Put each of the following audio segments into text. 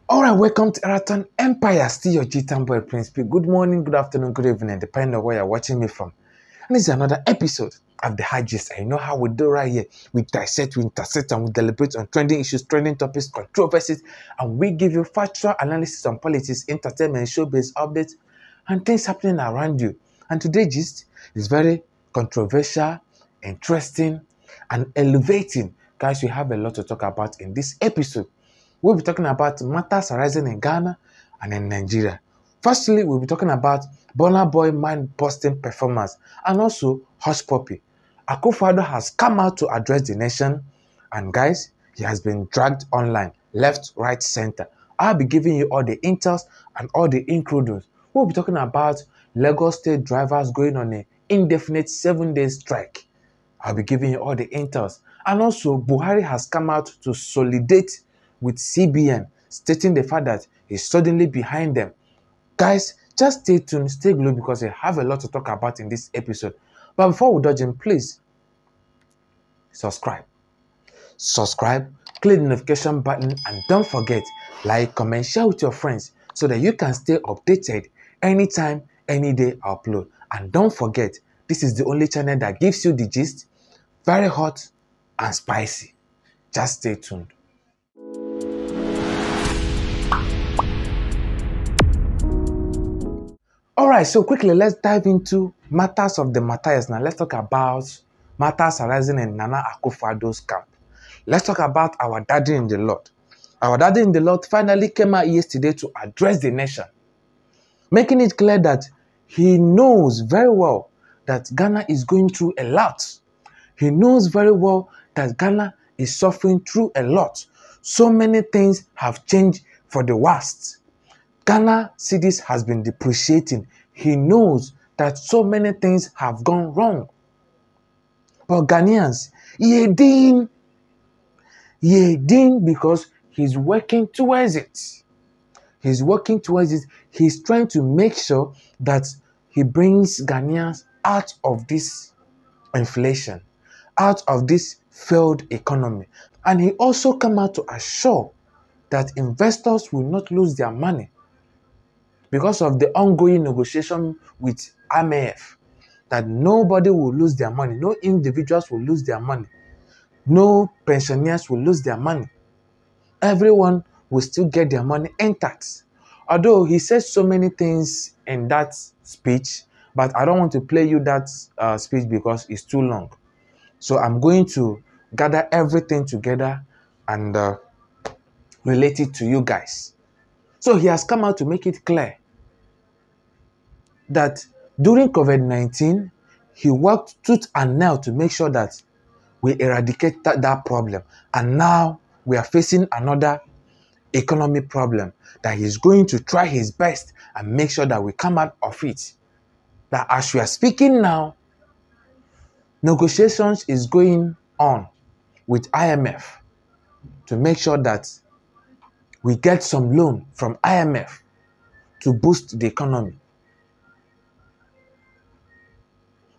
Alright, welcome to Araton Empire. Still your G-Town boy Prince P. Good morning, good afternoon, good evening, depending on where you're watching me from. And this is another episode of the High Gist. I know how we do right here. We dissect, we intersect, and we deliberate on trending issues, trending topics, controversies, and we give you factual analysis on politics, entertainment, showbiz updates, and things happening around you. And today's gist is very controversial, interesting, and elevating. Guys, we have a lot to talk about in this episode. We'll be talking about matters arising in Ghana and in Nigeria. Firstly, we'll be talking about Burna Boy mind-busting performance and also Hush Puppy. Akufo-Addo has come out to address the nation, and guys, he has been dragged online, left, right, center. I'll be giving you all the intels and all the inclusions. We'll be talking about Lagos State drivers going on an indefinite 7-day strike. I'll be giving you all the intels. And also, Buhari has come out to solidate with CBN, stating the fact that he's suddenly behind them. Guys, just stay tuned, stay glued, because I have a lot to talk about in this episode. But before we dodge in, please subscribe, click the notification button, and don't forget, like, comment, share with your friends so that you can stay updated anytime, any day I upload. And don't forget, this is the only channel that gives you the gist, very hot and spicy. Just stay tuned. Alright, so quickly, let's dive into matters of the matters now. Let's talk about matters arising in Nana Akufo-Addo's camp. Let's talk about our daddy in the Lord. Our daddy in the Lord finally came out yesterday to address the nation, making it clear that he knows very well that Ghana is going through a lot. He knows very well that Ghana is suffering through a lot. So many things have changed for the worst. Ghana cedis has been depreciating. He knows that so many things have gone wrong. But Ghanaians, yedin because he's working towards it. He's working towards it. He's trying to make sure that he brings Ghanaians out of this inflation, out of this failed economy. And he also came out to assure that investors will not lose their money because of the ongoing negotiation with IMF, that nobody will lose their money, no individuals will lose their money, no pensioners will lose their money. Everyone will still get their money intact. Although he says so many things in that speech, but I don't want to play you that speech because it's too long. So I'm going to gather everything together and relate it to you guys. So he has come out to make it clear that during COVID-19, he worked tooth and nail to make sure that we eradicate that problem. And now we are facing another economic problem that he's going to try his best and make sure that we come out of it. That as we are speaking now, negotiations is going on with IMF to make sure that we get some loan from IMF to boost the economy.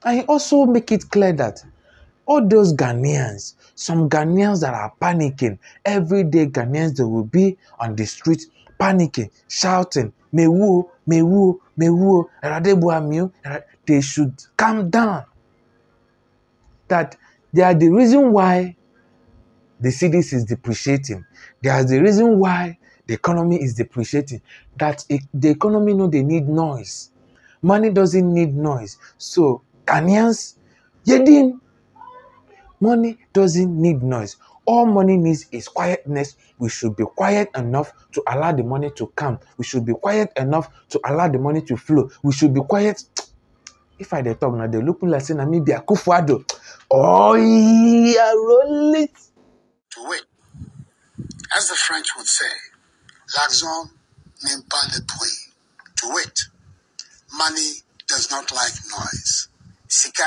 And he also make it clear that all those Ghanaians, some Ghanaians that are panicking, everyday Ghanaians that will be on the street panicking, shouting, Mewu, Mewu, Mewu, Eradebuamiu, they should calm down. That they are the reason why the cedis is depreciating. They are the reason why the economy is depreciating. That the economy know they need noise. Money doesn't need noise. So Ghanaians, yedin, money doesn't need noise. All money needs is quietness. We should be quiet enough to allow the money to come. We should be quiet enough to allow the money to flow. We should be quiet. If I dey talk now, they look like saying maybe Akufo-Addo. Oh yeah, roll it. To wit, as the French would say, l'argent n'aime pas le bruit. To wit, money does not like noise. Sika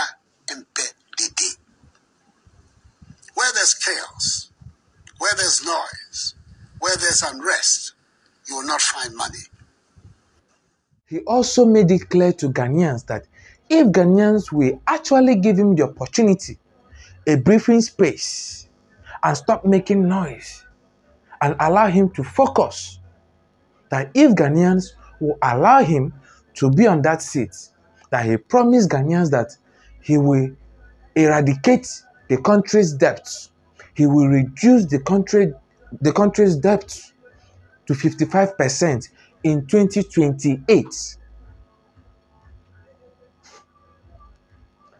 mpe didi. Where there's chaos, where there's noise, where there's unrest, you will not find money. He also made it clear to Ghanaians that if Ghanaians will actually give him the opportunity, a breathing space, and stop making noise, and allow him to focus. That if Ghanaians will allow him to be on that seat, that he promised Ghanaians that he will eradicate the country's debts. He will reduce the country's debt to 55% in 2028.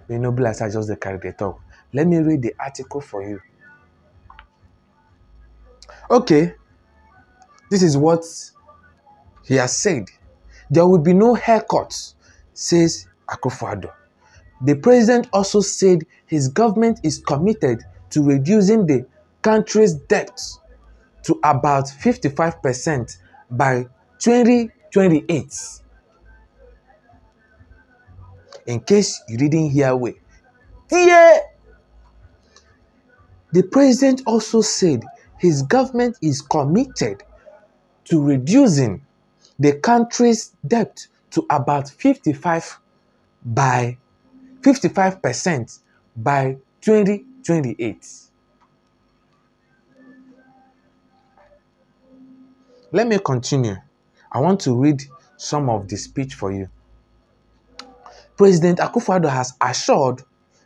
You know, bless, I just carry the talk. Let me read the article for you. Okay, this is what he has said. There will be no haircuts, says Akufo-Addo. The president also said his government is committed to reducing the country's debt to about 55% by 2028. In case you didn't hear well. Yeah. The president also said his government is committed to reducing the country's debt to about 55% by 2028. Let me continue. I want to read some of the speech for you. President Akufo-Addo has assured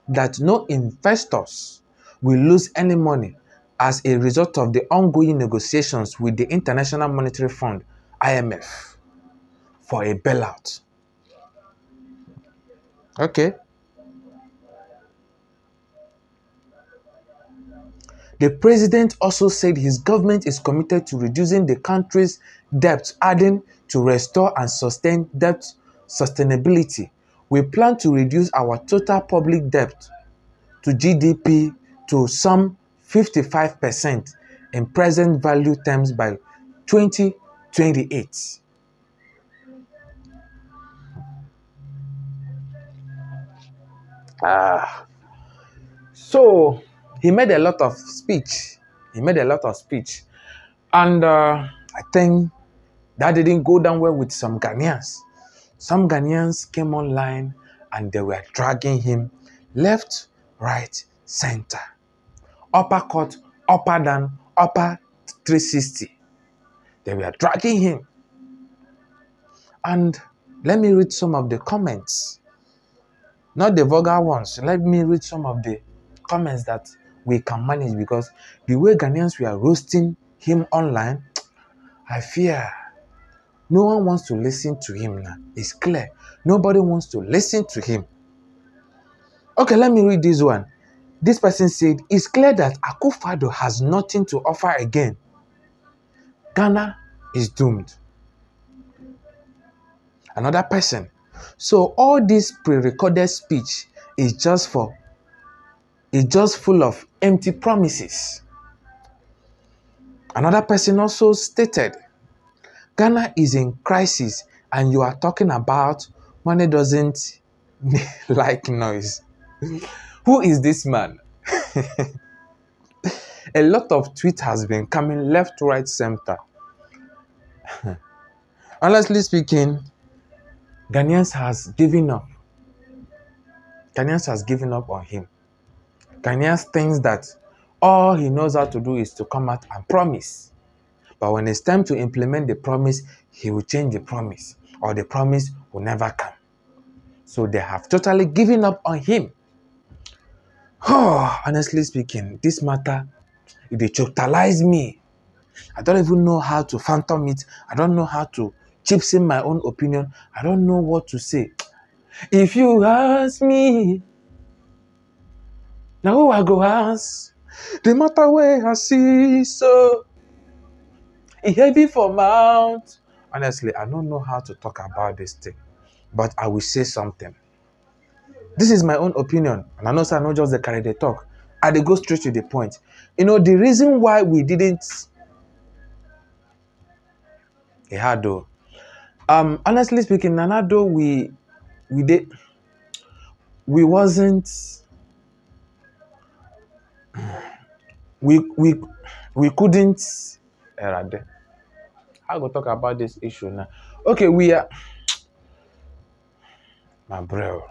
that no investors will lose any money as a result of the ongoing negotiations with the International Monetary Fund, IMF, for a bailout. Okay. The president also said his government is committed to reducing the country's debt, adding to restore and sustain debt sustainability. We plan to reduce our total public debt to GDP to some 55% in present value terms by 2028. So he made a lot of speech. And I think that didn't go down well with some Ghanaians. Some Ghanaians came online and they were dragging him left, right, center. Uppercut, upper down, upper 360. They were dragging him. And let me read some of the comments. Not the vulgar ones. Let me read some of the comments that we can manage, because the way Ghanaians were roasting him online, I fear no one wants to listen to him now. It's clear. Nobody wants to listen to him. Okay, let me read this one. This person said, it's clear that Akufo-Addo has nothing to offer again. Ghana is doomed. Another person. So all this pre-recorded speech is just full of empty promises. Another person also stated, Ghana is in crisis and you are talking about money doesn't like noise. Who is this man? A lot of tweets has been coming left, right, center. Honestly speaking, Ghanaians has given up. Ghanaians has given up on him. Ghanaians thinks that all he knows how to do is to come out and promise. But when it's time to implement the promise, he will change the promise, or the promise will never come. So they have totally given up on him. Oh, honestly speaking, this matter, they totalize me. I don't even know how to phantom it. I don't know how to chips in my own opinion. I don't know what to say. If you ask me, now who I go ask? The matter where I see, so it heavy for mouth. Honestly, I don't know how to talk about this thing, but I will say something. This is my own opinion, and I know sir, not just the carry the talk. I dey go straight to the point. You know, the reason why we didn't honestly speaking, Nanado, we couldn't I go talk about this issue now. Okay, we are my bro.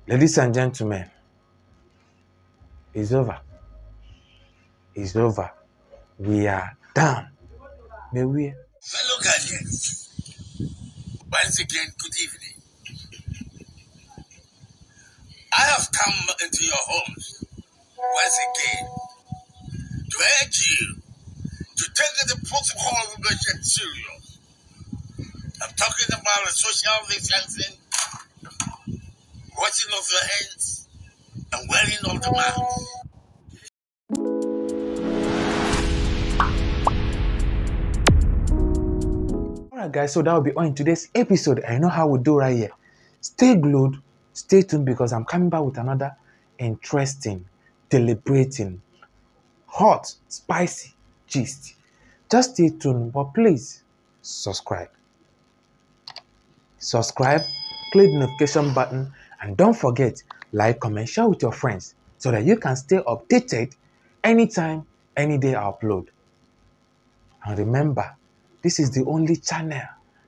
Ladies and gentlemen, it's over. is over. We are done. May we. Fellow Ghanaians, once again, good evening. I have come into your homes once again to urge you to take the protocol of measure serious. I'm talking about the social distancing, washing of your hands, and wearing of the mask. Alright, guys, so that will be all in today's episode. I know how we do right here. Stay glued, stay tuned because I'm coming back with another interesting, deliberating, hot, spicy gist. Just stay tuned, but please subscribe. Subscribe, click the notification button, and don't forget, like, comment, share with your friends so that you can stay updated anytime, any day I upload. And remember, this is the only channel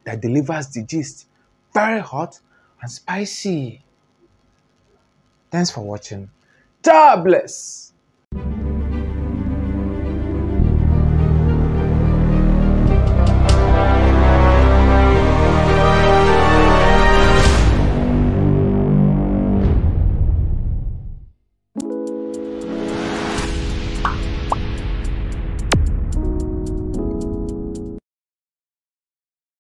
that delivers the gist very hot and spicy. Thanks for watching. God bless.